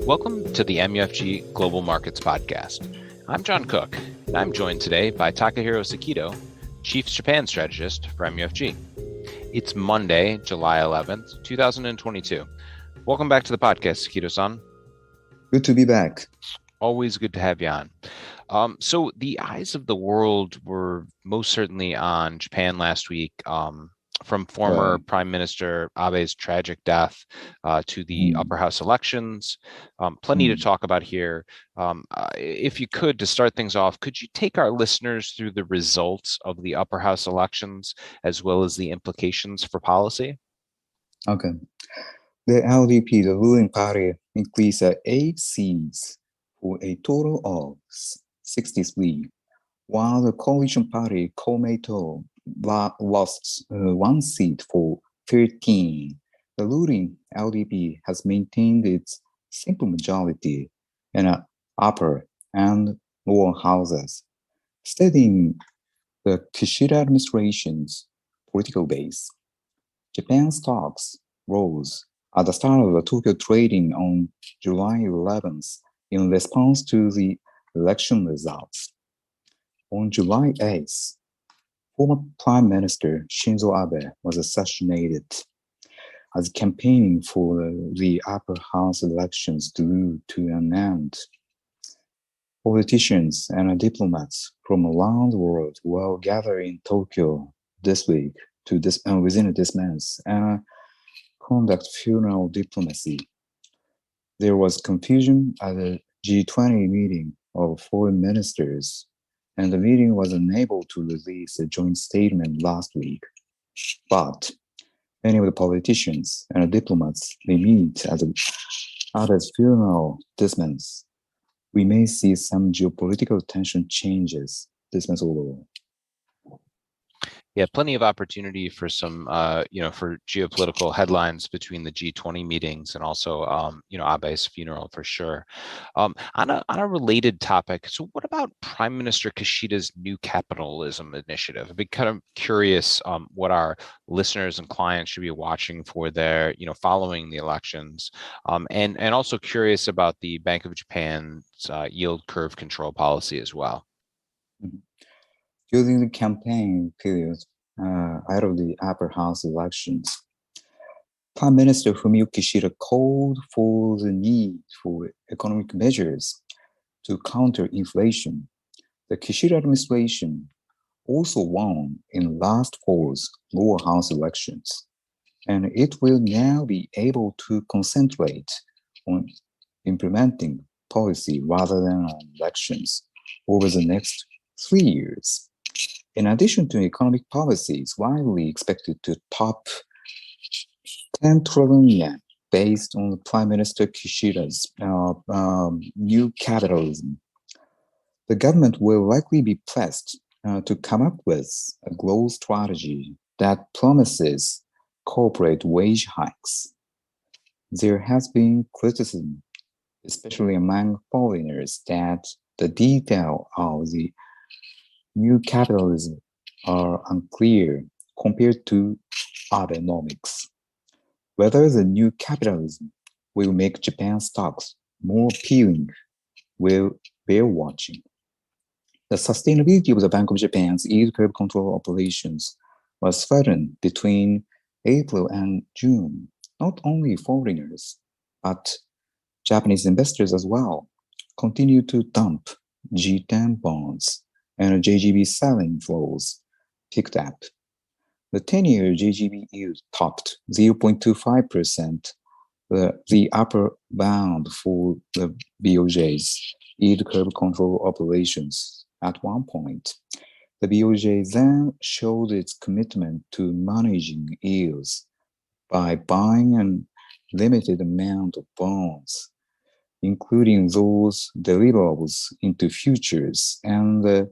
Welcome to the MUFG Global Markets Podcast. I'm John Cook, and I'm joined today by Takahiro Sekido, Chief Japan Strategist for MUFG. It's Monday, July 11th, 2022. Welcome back to the podcast, Sekido-san. Good to be back. Always good to have you on. So the eyes of the world were most certainly on Japan last week, from former Prime Minister Abe's tragic death to the upper house elections. Plenty to talk about here. If you could, to start things off, could you take our listeners through the results of the upper house elections as well as the implications for policy? Okay. The LDP, the ruling party, increased 8 seats for a total of 63, while the coalition party, Komeito, lost 1 seat for 13. The ruling LDP has maintained its simple majority in upper and lower houses, steadying the Kishida Administration's political base. Japan's stocks rose at the start of the Tokyo trading on July 11th in response to the election results. On July 8th, former Prime Minister Shinzo Abe was assassinated as campaigning for the upper house elections drew to an end. Politicians and diplomats from around the world will gather in Tokyo this week within this month and conduct funeral diplomacy. There was confusion at the G20 meeting of foreign ministers, and the meeting was unable to release a joint statement last week. But many of the politicians and diplomats may meet at Abe's funeral this month. We may see some geopolitical tension changes this month overall. Yeah, plenty of opportunity for some, for geopolitical headlines between the G20 meetings and also, Abe's funeral for sure. On a related topic, so what about Prime Minister Kishida's new capitalism initiative? I'd be kind of curious what our listeners and clients should be watching for there, following the elections, and also curious about the Bank of Japan's yield curve control policy as well. Mm-hmm. During the campaign period out of the upper house elections, Prime Minister Fumio Kishida called for the need for economic measures to counter inflation. The Kishida administration also won in last fall's lower house elections, and it will now be able to concentrate on implementing policy rather than on elections over the next 3 years. In addition to economic policies widely expected to top 10 trillion yen based on Prime Minister Kishida's new capitalism, the government will likely be pressed to come up with a growth strategy that promises corporate wage hikes. There has been criticism, especially among foreigners, that the details of the new capitalism are unclear compared to Abenomics. Whether the new capitalism will make Japan stocks more appealing will bear watching. The sustainability of the Bank of Japan's yield curve control operations was threatened between April and June. Not only foreigners, but Japanese investors as well continued to dump G10 bonds, and JGB selling flows picked up. The 10-year JGB yield topped 0.25%, the upper bound for the BOJ's yield curve control operations at one point. The BOJ then showed its commitment to managing yields by buying a limited amount of bonds, including those deliverables into futures, and the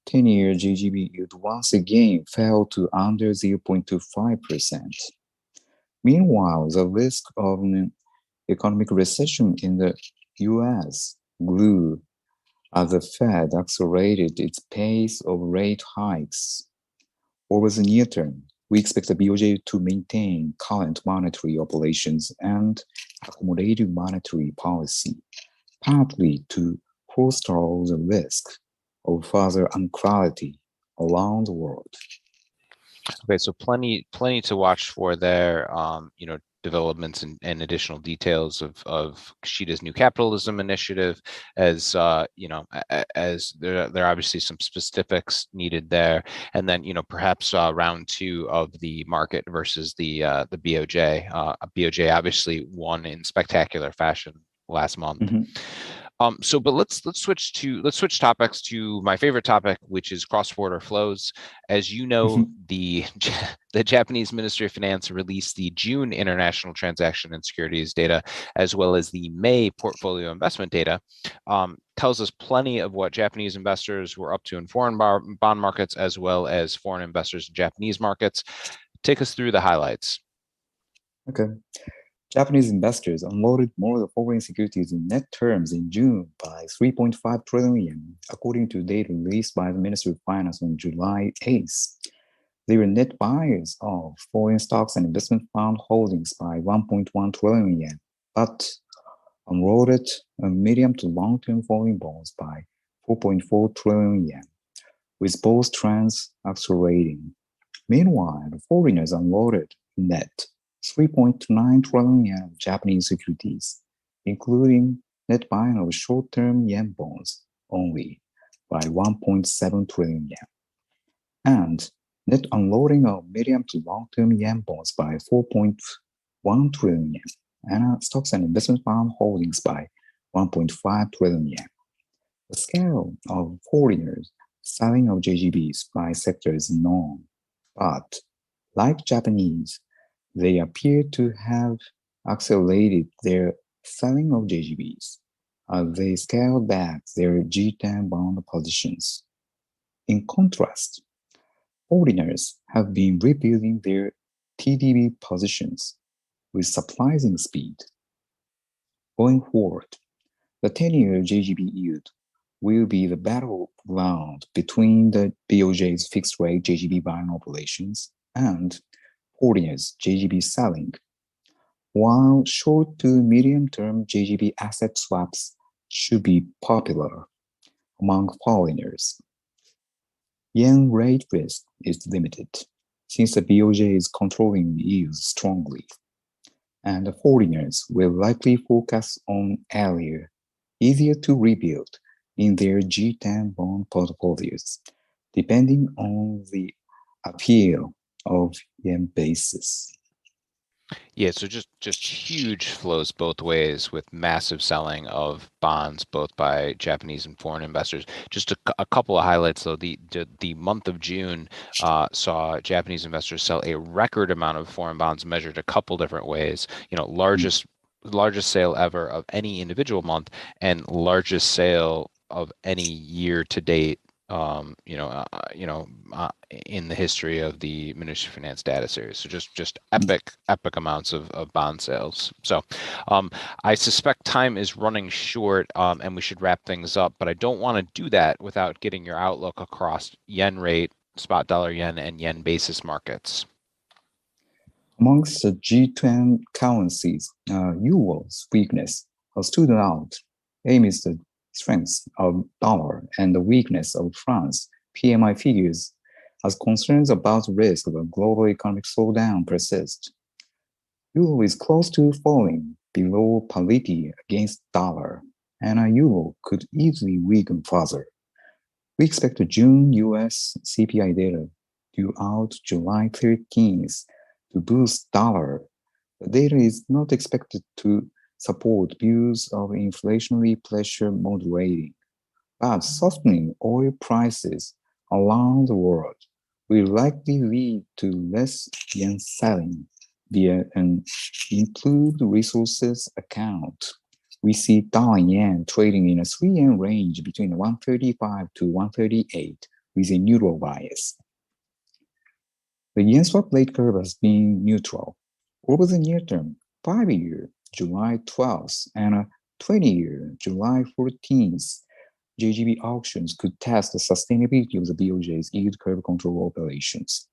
10-year JGB yield once again fell to under 0.25%. Meanwhile, the risk of an economic recession in the US grew as the Fed accelerated its pace of rate hikes. Over the near term, We expect the BOJ to maintain current monetary operations and accommodative monetary policy, partly to forestall the risk of further unclarity around the world. Okay, so plenty to watch for there. Developments and additional details of Kishida's new capitalism initiative, as as there are obviously some specifics needed there, and then perhaps round two of the market versus the BOJ. BOJ obviously won in spectacular fashion last month. But let's switch topics to my favorite topic, which is cross-border flows. As you know, the Japanese Ministry of Finance released the June international transaction and securities data, as well as the May portfolio investment data. Tells us plenty of what Japanese investors were up to in foreign bond markets, as well as foreign investors in Japanese markets. Take us through the highlights. Okay. Japanese investors unloaded more of foreign securities in net terms in June by 3.5 trillion yen, according to data released by the Ministry of Finance on July 8th. They were net buyers of foreign stocks and investment fund holdings by 1.1 trillion yen, but unloaded medium to long-term foreign bonds by 4.4 trillion yen, with both trends accelerating. Meanwhile, foreigners unloaded net 3.9 trillion yen of Japanese securities, including net buying of short-term yen bonds only by 1.7 trillion yen, and net unloading of medium to long-term yen bonds by 4.1 trillion yen, and stocks and investment fund holdings by 1.5 trillion yen. The scale of foreigners selling of JGBs by sector is known, but like Japanese, they appear to have accelerated their selling of JGBs as they scaled back their G10 bond positions. In contrast, foreigners have been rebuilding their TDB positions with surprising speed. Going forward, the 10-year JGB yield will be the battleground between the BOJ's fixed-rate JGB buying operations and foreigners' JGB selling, while short to medium-term JGB asset swaps should be popular among foreigners. Yen rate risk is limited since the BOJ is controlling yields strongly, and the foreigners will likely focus on earlier, easier to rebuild in their G10 bond portfolios, depending on the appeal of yen basis. Yeah, so just huge flows both ways with massive selling of bonds, both by Japanese and foreign investors. Just a couple of highlights, though. The month of June saw Japanese investors sell a record amount of foreign bonds measured a couple different ways. Largest sale ever of any individual month, and largest sale of any year to date in the history of the Ministry of Finance data series. So just epic amounts of bond sales. So I suspect time is running short, and we should wrap things up, but I don't want to do that without getting your outlook across yen rate, spot dollar yen, and yen basis markets. Amongst the G10 currencies, euro's weakness has stood out amidst the strength of dollar and the weakness of France PMI figures as concerns about the risk of a global economic slowdown persist. Euro is close to falling below parity against dollar, and a euro could easily weaken further. We expect the June US CPI data due out July 13th to boost dollar. The data is not expected to support views of inflationary pressure moderating, but softening oil prices around the world will likely lead to less yen selling via an improved resources account. We see dollar yen trading in a 3 yen range between 135 to 138 with a neutral bias. The yen swap rate curve has been neutral. Over the near term, 5-year July 12th and a 20-year July 14th JGB auctions could test the sustainability of the BOJ's yield curve control operations.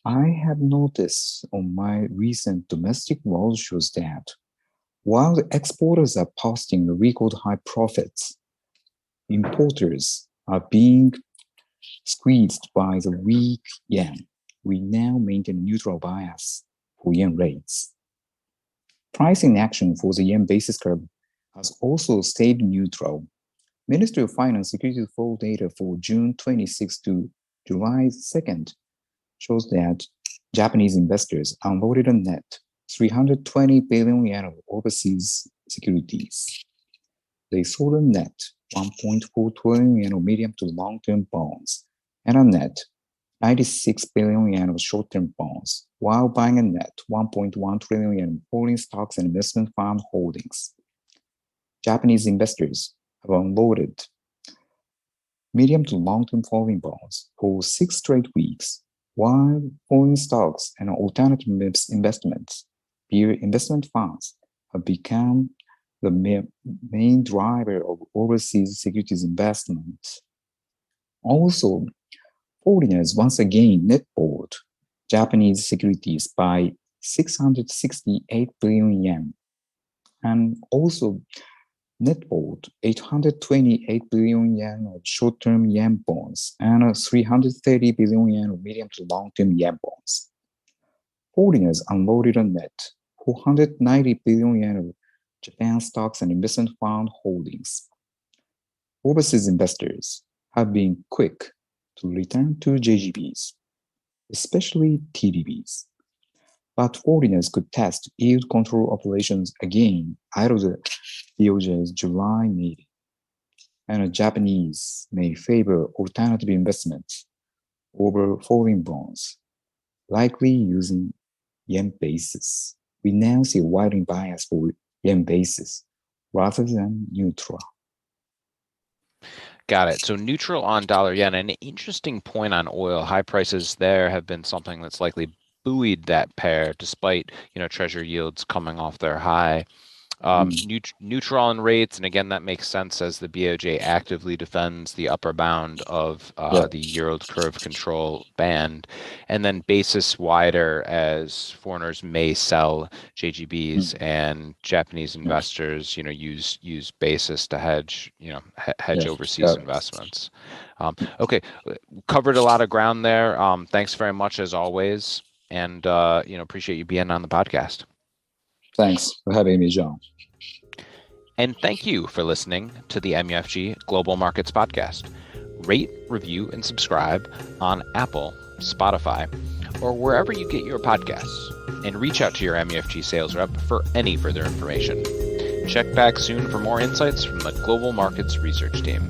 I have noticed on my recent domestic roadshows that while the exporters are posting record high profits, importers are being squeezed by the weak yen. We now maintain a neutral bias for yen rates. Pricing action for the yen basis curve has also stayed neutral. Ministry of Finance securities flow data for June 26 to July 2nd shows that Japanese investors unloaded a net 320 billion yen of overseas securities. They sold a net 1.4 trillion yen of medium to long-term bonds and a net 96 billion yen of short-term bonds, while buying a net 1.1 trillion yen of foreign stocks and investment fund holdings. Japanese investors have unloaded medium to long-term foreign bonds for 6 straight weeks, while foreign stocks and alternative investments, via investment funds, have become the main driver of overseas securities investments. Also, foreigners once again net bought Japanese securities by 668 billion yen, and also net bought 828 billion yen of short-term yen bonds and 330 billion yen of medium to long-term yen bonds. Foreigners unloaded a net 490 billion yen of Japan stocks and investment fund holdings. Overseas investors have been quick to return to JGBs, especially TDBs. But foreigners could test yield control operations again out of the BOJ's July meeting, and the Japanese may favor alternative investments over foreign bonds, likely using yen basis. We now see a widening bias for yen basis rather than neutral. Got it. So neutral on dollar yen. An interesting point on oil. High prices there have been something that's likely buoyed that pair, despite treasury yields coming off their high. Neutral on rates, and again, that makes sense as the BOJ actively defends the upper bound of the yield curve control band, and then basis wider as foreigners may sell JGBs and Japanese investors, use basis to hedge overseas investments. Okay, covered a lot of ground there. Thanks very much as always, and appreciate you being on the podcast. Thanks for having me, John. And thank you for listening to the MUFG Global Markets Podcast. Rate, review, and subscribe on Apple, Spotify, or wherever you get your podcasts. And reach out to your MUFG sales rep for any further information. Check back soon for more insights from the Global Markets Research Team.